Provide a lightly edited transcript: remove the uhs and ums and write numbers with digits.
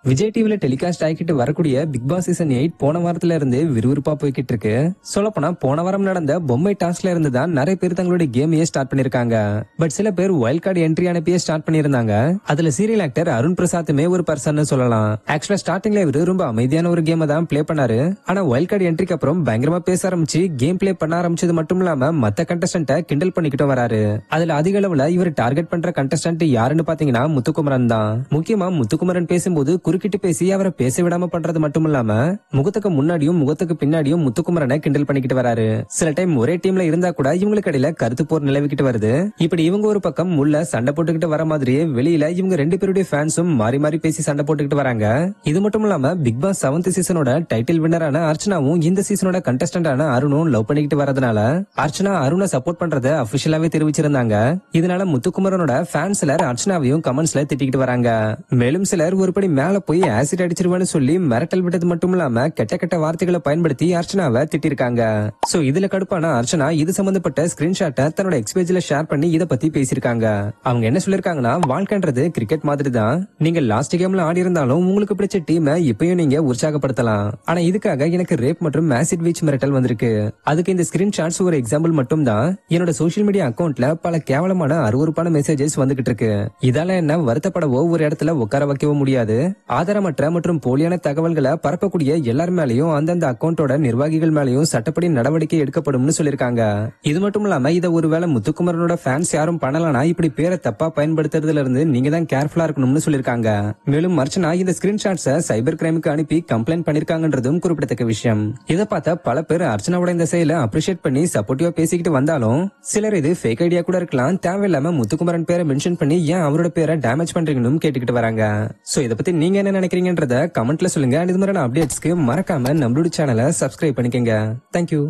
விஜய் டிவில டெலிகாஸ்ட் ஆகிட்டு வரக்கூடிய பிக் பாஸ் சீசன் 8 போன வாரத்துல இருந்து விறுவிறுப்பா போய்கிட்டு இருக்கு. சொல்லப்போனா போன வாரம் நடந்த பொம்மை டாஸ்க்ல இருந்து தான் நிறைய பேர் தங்களுடைய கேமையே ஸ்டார்ட் பண்ணிருக்காங்க. பட் சில பேர் வைல்ட் கார்டு என்ட்ரி அனுப்பியே ஸ்டார்ட் பண்ணிருந்தாங்க. அதுல சீரியல் ஆக்டர் அருண் பிரசாத்துமே ஒரு பர்சன் சொல்லலாம். ஆக்சுவலா ஸ்டார்டிங்ல இவரு ரொம்ப அமைதியான ஒரு கேம் தான் பிளே பண்ணாரு. ஆனா வைல்ட் கார்டு என்ட்ரிக்கு அப்புறம் பயங்கரமா பேச ஆரம்பிச்சு கேம் பிளே பண்ண ஆரம்பிச்சது மட்டும் இல்லாம மத்த கண்டஸ்டன்ட கிண்டல் பண்ணிக்கிட்டு வராரு. அதுல அதிக அளவுல இவர் டார்கெட் பண்ற கண்டஸ்டன்ட் யாருன்னு பாத்தீங்கன்னா முத்துக்குமரன் தான். முக்கியமா முத்துக்குமரன் பேசும்போது குறுக்கிட்டு பேசி அவரை பேச விடாம பண்றது மட்டும் இல்லாம முகத்துக்கு முன்னாடியும் முகத்துக்கு பின்னாடியும் முத்துக்குமரனை கிண்டல் பண்ணிக்கிட்டு வராரு. சில டைம் ஒரே டீம்ல இருந்தா கூட இவங்களுக்கு இடையில கருத்து போர் நிலவிக்கிட்டு வருது. இப்படி இவங்க ஒரு பக்கம் உள்ள சண்டை போட்டுக்கிட்டு வர மாதிரியே வெளியில இவங்க ரெண்டு பேருடைய ஃபேன்ஸும் மாறி மாறி பேசி சண்டை போட்டுக்கிட்டு வராங்க. இது மட்டும் இல்லாம பிக் பாஸ் 7th சீசனோட டைட்டில் வின்னரான அர்ச்சனாவும் இந்த சீசனோட கண்டஸ்டன்டான அருணும் லவ் பண்ணிக்கிட்டு வரதுனால அர்ச்சனா அருணை சப்போர்ட் பண்றத அபிஷியலாவே தெரிவிச்சிருந்தாங்க. இதனால முத்துக்குமரனோட ஃபேன்ஸ் சிலர் அர்ச்சனாவையும் கமெண்ட்ஸ்ல திட்டிக்கிட்டு வராங்க. மேலும் சிலர் ஒருபடி மேல போய் ஆசிட் அடிச்சிருவான்னு சொல்லி மிரட்டல் விட்டது மட்டும் இல்லாம கெட்ட கெட்ட வார்த்தைகளை பயன்படுத்தி அர்ச்சனாவை திட்டிருக்காங்க. சோ இதுல கடுப்பான அர்ச்சனா இது சம்பந்தப்பட்ட ஸ்கிரீன்ஷாட்டை தன்னோட எக்ஸ் பேஜ்ல ஷேர் பண்ணி இத பத்தி பேசிருக்காங்க. அவங்க என்ன சொல்லிருக்காங்கன்னா, வாழ்க்கைன்றது கிரிக்கெட் மாதிரி தான். நீங்க லாஸ்ட் கேம்ல ஆடி இருந்தாலும் உங்களுக்கு பிடிச்ச டீமை இப்பயும் நீங்க உற்சாகப்படுத்தலாம். ஆனா இதுக்காக எனக்கு ரேப் மற்றும் ஆசிட் வீச் மிரட்டல் வந்திருக்கு. அதுக்கு இந்த ஸ்கிரீன்ஷாட்ஸ் ஒரு எக்ஸாம்பிள் மட்டும் தான். என்னோட சோசியல் மீடியா அக்கௌண்ட்ல பல கேவலமான அருவருப்பான மெசேஜஸ் வந்துகிட்டு இருக்கு. இதால என்ன வருத்தப்படவோ ஒரு இடத்துல உட்கார வைக்கவோ முடியாது. ஆதாரமற்ற மற்றும் போலியான தகவல்களை பரப்பக்கூடிய எல்லார் மேலயும் அந்தந்த அக்கௌண்டோட நிர்வாகிகள் மேலயும் சட்டப்படி நடவடிக்கை எடுக்கப்படும் சொல்லிருக்காங்க. இது மட்டும் இல்லாம இத ஒருவேளை முத்துக்குமரனோட ஃபேன்ஸ் யாரும் பண்ணலனா இப்படி பேரை தப்பா பயன்படுத்துறதுல இருந்து நீங்க தான் கேர்ஃபுல்லா இருக்கணும்னு சொல்லிருக்காங்க. மேலும் அர்ச்சனா இந்த ஸ்கிரீன்ஷாட்ஸை சைபர் கிரைமுக்கு அனுப்பி கம்ப்ளைண்ட் பண்ணிருக்காங்கன்றதும் குறிப்பிடத்தக்க விஷயம். இதை பார்த்த பல பேர் அர்ச்சனாவோட இந்த செயலை அப்ரிஷியேட் பண்ணி சப்போர்ட்டிவா பேசிக்கிட்டு வந்தாலும் சிலர் இது ஃபேக் ஐடியா கூட இருக்கலாம், தேவையில்லாம முத்துக்குமரன் பேரை மென்ஷன் பண்ணி ஏன் அவரோட பேரை டேமேஜ் பண்றீங்கன்னு கேட்டுக்கிட்டு வராங்க. சோ இத பத்தி நீங்க என்ன நினைக்கிறீங்கன்றத கமெண்ட்ல சொல்லுங்க. இது மாதிரி அப்டேட்ஸ்க்கு மறக்காம நம்மளோட சேனலை சப்ஸ்கிரைப் பண்ணிக்கங்க. தேங்க்யூ.